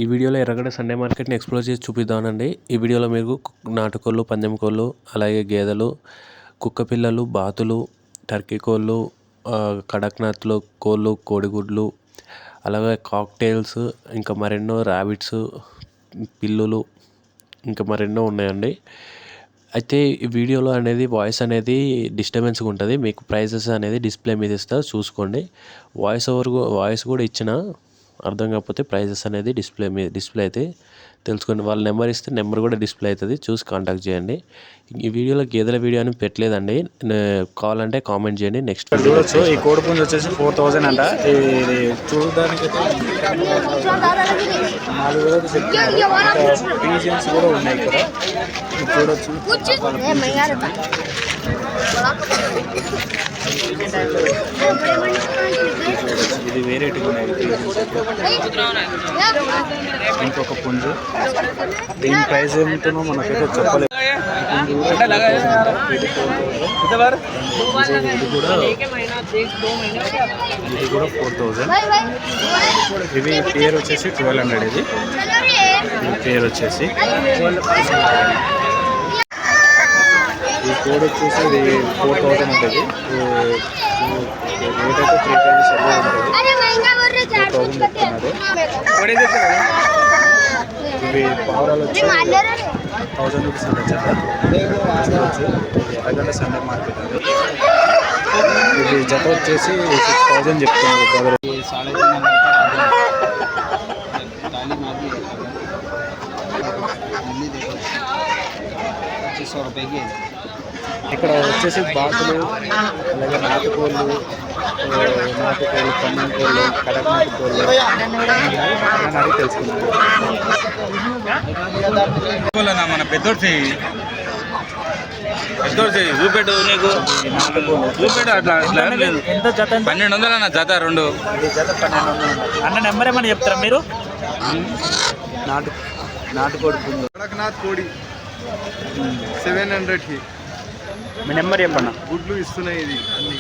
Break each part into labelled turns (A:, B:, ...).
A: ఈ వీడియోలో ఎర్రగడ్డ సండే మార్కెట్ని ఎక్స్ప్లోర్ చేసి చూపిద్దామనండి. ఈ వీడియోలో మీకు నాటుకోళ్ళు, పందెం కోళ్ళు, అలాగే గేదెలు, కుక్క పిల్లలు, బాతులు, టర్కీ కోళ్ళు, కడక్నాథ్లో కోళ్ళు, కోడిగుడ్లు, అలాగే కాక్టైల్స్, ఇంకా మరెన్నో ర్యాబిట్స్, పిల్లులు, ఇంకా మరెన్నో ఉన్నాయండి. అయితే ఈ వీడియోలో అనేది వాయిస్ అనేది డిస్టర్బెన్స్గా ఉంటుంది. మీకు ప్రైజెస్ అనేది డిస్ప్లే మీద ఇస్తా, చూసుకోండి. వాయిస్ కూడా ఇచ్చిన అర్థం కాకపోతే ప్రైజెస్ అనేది డిస్ప్లే అయితే తెలుసుకోండి. వాళ్ళ నెంబర్ ఇస్తే నెంబర్ కూడా డిస్ప్లే అవుతుంది, చూసి కాంటాక్ట్ చేయండి. ఈ వీడియోలో గేదెల వీడియో అని పెట్టలేదండి, కావాలంటే కామెంట్ చేయండి. నెక్స్ట్
B: చూడొచ్చు. ఈ కోడిపుంజు వచ్చేసి 4000 అంట. ఇది చూడడానికి పీజియన్స్ కూడా ఉన్నాయి ఇక్కడ చూడొచ్చు. ఇది వేరేటిగా ఉన్నాయి. ఇంకొక పుంజు, దీని ప్రైస్ ఏమిటో మనకైతే చెప్పలేదు. ఇది కూడా 4000. ఇది పేరు వచ్చేసి 1200. ఇది పేరు వచ్చేసి ఈ కోడ్ వచ్చేసి ఇది 4000 ఉంటుంది. రేట్ అయితే 3 kg సరిగ్గా ఉంటుంది. 4000 చెప్తున్నారు. ఇవి పావురాలు వచ్చి 1000 రూపీస్ ఉండొచ్చు. ఎర్రగడ్డ సండే మార్కెట్ అండి. ఇది జత వచ్చేసి 6000 చెప్తున్నారు బ్రదర్. ఇక్కడ వచ్చేసి బాతులు, అలాగే నాటుకోళ్ళు, పందెం కోళ్ళు, కడక్నాథ్ కోళ్ళు అడిగి తెలుసుకున్నారు.
C: మన పెద్దోడి చూపెట్టు, నీకు చూపెట్టు. అట్లా లేదు.
B: ఎంత జత?
C: 1200 అన్న జత 2.
B: జత 1200 అన్న. నెంబర్ ఏమన్నా చెప్తారా మీరు? నాటుకోడి
D: కడక్నాథ్ కోడి 700కి.
B: మీ నెంబర్ చెప్పన్నా.
D: గుడ్లు ఇస్తున్నాయి ఇది అన్ని.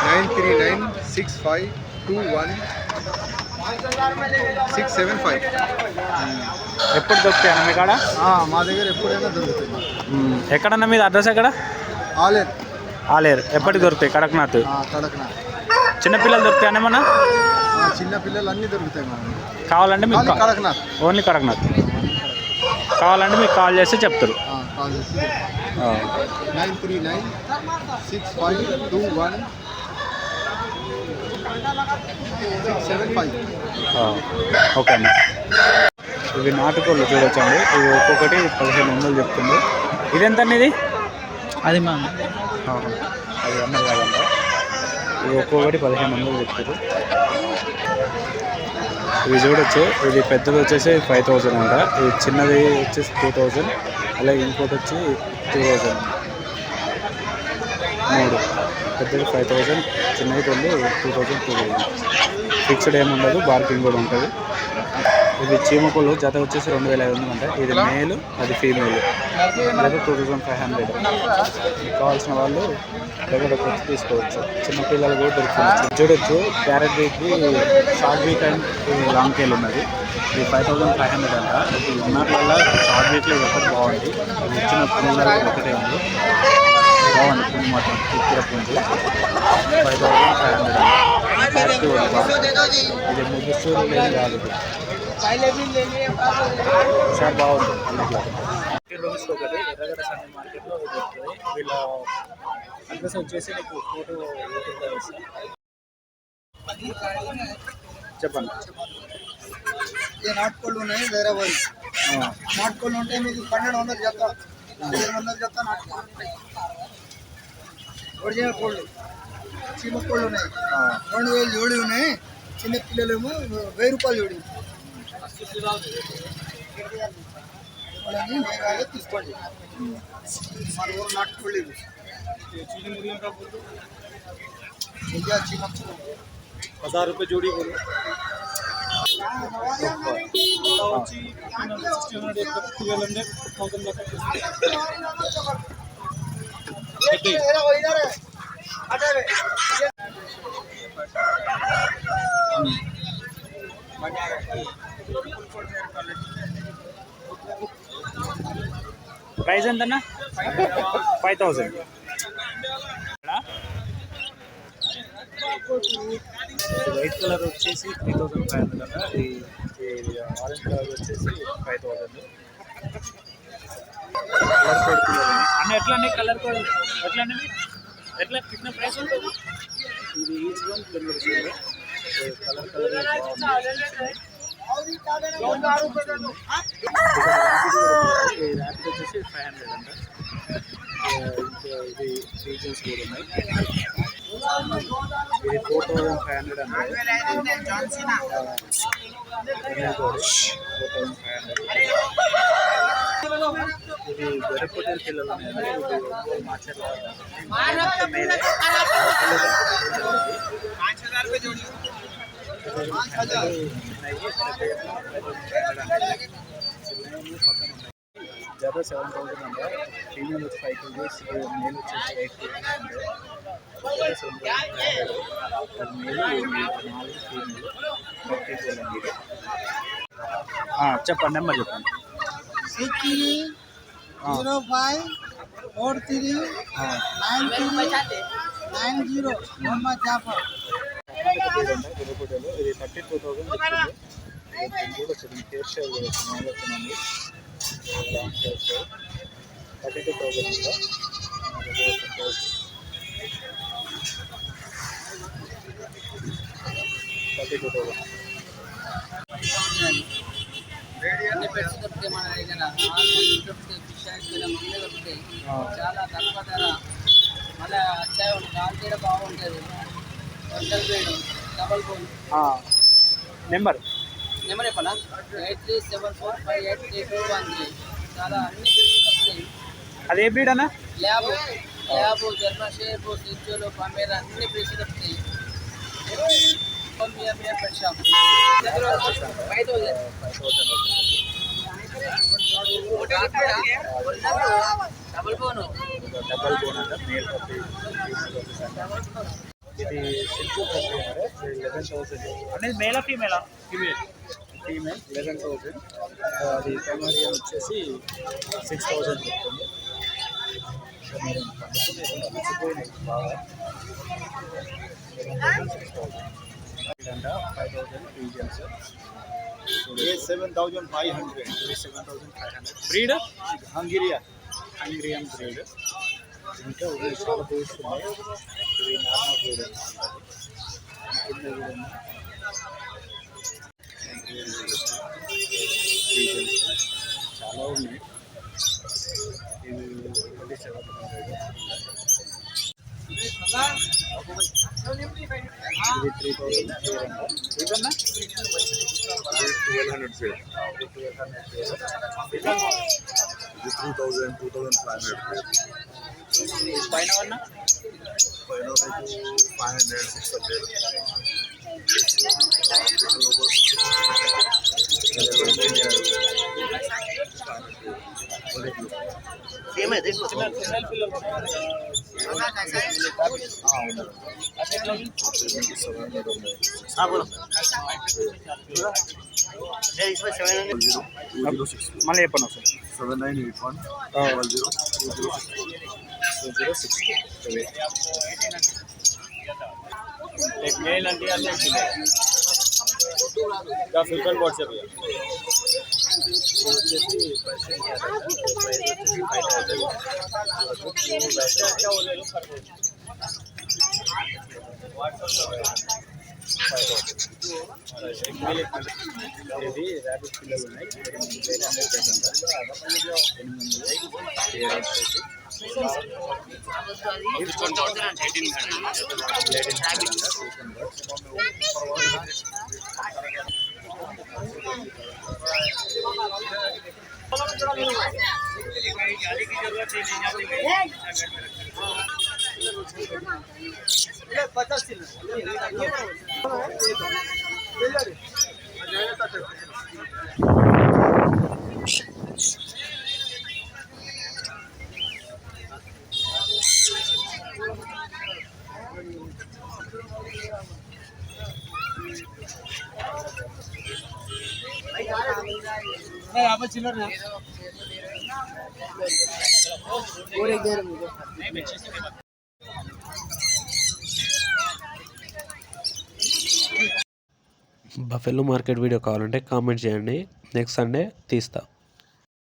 D: 9396521675.
B: ఎప్పుడు దొరుకుతాయి అన్న మీ కాడ?
D: మా దగ్గర ఎప్పుడైనా దొరుకుతాయి.
B: ఎక్కడన్నా మీద అడ్రస్ ఎక్కడ? ఆలేరు. ఎప్పటికి దొరుకుతాయి? కడక్నాథ్.
D: కడక్నాథ్.
B: చిన్నపిల్లలు దొరుకుతాయి అన్న?
D: చిన్న పిల్లలు అన్నీ దొరుకుతాయి మనం.
B: కావాలంటే మీకు
D: కడక్నాథ్,
B: ఓన్లీ కడక్నాథ్. కావాలంటే మీకు కాల్ చేస్తే చెప్తారు.
D: కాల్ చేసి 9396521675.
B: ఓకే అండి. ఇవి నాటుకోళ్ళు చూడొచ్చండి. ఇవి ఒక్కొక్కటి 1500 చెప్తుంది. ఇది ఎంత అండి? ఇది
E: అది మా
B: అది అన్నది కాదంట. ఇవి ఒక్కొక్కటి 1500 చెప్తారు. ఇవి చూడొచ్చు. ఇది పెద్దది వచ్చేసి 5000 అంట. ఇది చిన్నది వచ్చేసి 2000. అలాగే ఇంకోటి వచ్చి 2000. 3 పెద్దది 5000, చిన్నది 2000. ఫిక్స్డ్ ఏముండదు, బార్కింగ్ కూడా ఉంటుంది. ఇది చీమకోళ్ళు జత వచ్చేసి 2500 అంట. ఇది మేలు, అది ఫీమేల్. లేదా 2500. కావాల్సిన వాళ్ళు దగ్గరకు వచ్చి తీసుకోవచ్చు. చిన్నపిల్లలు కూడా దొరుకుతుంది. చూడొచ్చు. క్యారెట్ వీక్కి short week and long tail ఉన్నది. ఇది 5500 అంట. ఇది ఉన్నట్ల షార్ట్ వీక్లో ఒకటి బాగుంది. అది ఇచ్చిన పిల్లలు ఒకటే ఉంది. బాగుంది పుంజు మాత్రం. ఇచ్చిన పుంజు 5500 అంట. ఇది ముగ్గురు లేదు కాదు. సార్ బాగుంది. 15 రూపీస్కి ఒకటి ఎర్రగడ్డ సండే మార్కెట్లో దొరుకుతుంది. వీళ్ళ అడ్రస్ వచ్చేసి నీకు ఫోటో యూట్యూబ్లో వేస్తాను. చెప్పండి.
D: నాటుకోళ్ళు ఉన్నాయి వేరే వాళ్ళు. నాటుకోళ్ళు ఉంటే మీకు 1200 జత, 1500 జత నాటుకోళ్ళు ఉంటాయి. ఒరిజినల్ కోళ్ళు, చీమ కోళ్ళు ఉన్నాయి. 2000 జోడి ఉన్నాయి. చిన్న పిల్లలేమో 1000 రూపాయలు జోడి. తీసుకోండి. మన ఊరు నాటుకోళ్ళు ఇవి. इंडिया चीमक
B: 1000 रुपये जोड़ी बोलो। ప్రైస్ ఎంతన్నా? 5000. వైట్ కలర్ వచ్చేసి 3500 అన్న. ఇది ఆరెంజ్ కలర్ వచ్చేసి 5000. కలర్ కోడ్ అన్న ఎట్లా అండి? కలర్ కోడ్ ఎట్లా అండి? ఎట్లా కింద ప్రైస్ ఉంటుంది? ఇది each one 10 rupees. Colour colour rapid వచ్చేసి 500 అంట. ఇంకా ఇది ఫీచర్స్ కూడా ఉన్నాయి. ఇది 4500 అంట. 4500. ఇది గొర్రెపొట్టేలు పిల్లలు ఉన్నాయండి. ఇది మాచర్ల జత 7000 అంట. ఫీమేల్ వచ్చి 5 kgs, మేల్ వచ్చేసి 8 kgs అండి. చెప్పండి, నెంబర్ చెప్పండి.
D: 63054390 మొహమ్మద్ జాఫర్.
B: ఇది 32,000 చెప్తుంది. కూడా వచ్చింది ఫేర్ షేర్ కూడా వచ్చింది. వచ్చిందండి 32,000 ఇంకా 32,000.
E: అన్ని పెట్స్ దొరుకుతాయి మన దగ్గర. దొరుకుతాయి, ఫిష్ అండ్ అన్నీ దొరుకుతాయి. చాలా తక్కువ ధర. మళ్ళీ వచ్చాయి కాల్ కూడా బాగుంటుంది. వర్షల్ బ్రీడ్ డబల్ బోన్.
B: నెంబర్
E: చెప్పనా? 8374583213. చాలా అన్ని బ్రీడ్స్ దొరుకుతాయి.
B: అది ఏ బ్రీడ్ అన్న?
E: ల్యాబ్ జర్మన్ షేప్, సిజ్జులు, పమేరా అన్ని బ్రీడ్స్ దొరుకుతాయి. Pet shop 5000. డబల్ బోన్
B: అంట. Male puppy. ఇది సింపుల్ పప్పి అంటే 11,000 అనేది. మేలా ఫీమేలా? ఫీమేల్ 11,000. అది ప్రైమరియన్ వచ్చేసి 6,000 చెప్తుంది. మర్చిపోయినాయి బాగా. 6,000 5,000 పీజియన్స్.
D: 7,500.
B: 7,500. Breed Hungarian breed. ఇంకా ఇవి చాలా చూస్తున్నాయి. ఇవి నార్మల్ బ్రీడ్ చాలా ఉన్నాయి. ఇవి 2700. ఇది 3,000 పేర్ అంట. ఇదన్నా
F: 1,200 పేర్. 3,000, 2,500 పేర్.
B: పైన వన్న
F: పైన 500, 600.
B: మళ్ళీ చెప్పండి సార్.
F: 7981 00
B: 2060. एक मेल अंडी आते हैं का फ्रीक्वेंट व्हाट्सएप है. ఇది ర్యాపిడ్ పిల్లలు ఉన్నాయి. 50
A: బఫెలో మార్కెట్ వీడియో కావాలంటే కామెంట్ చేయండి, నెక్స్ట్ సండే తీస్తా.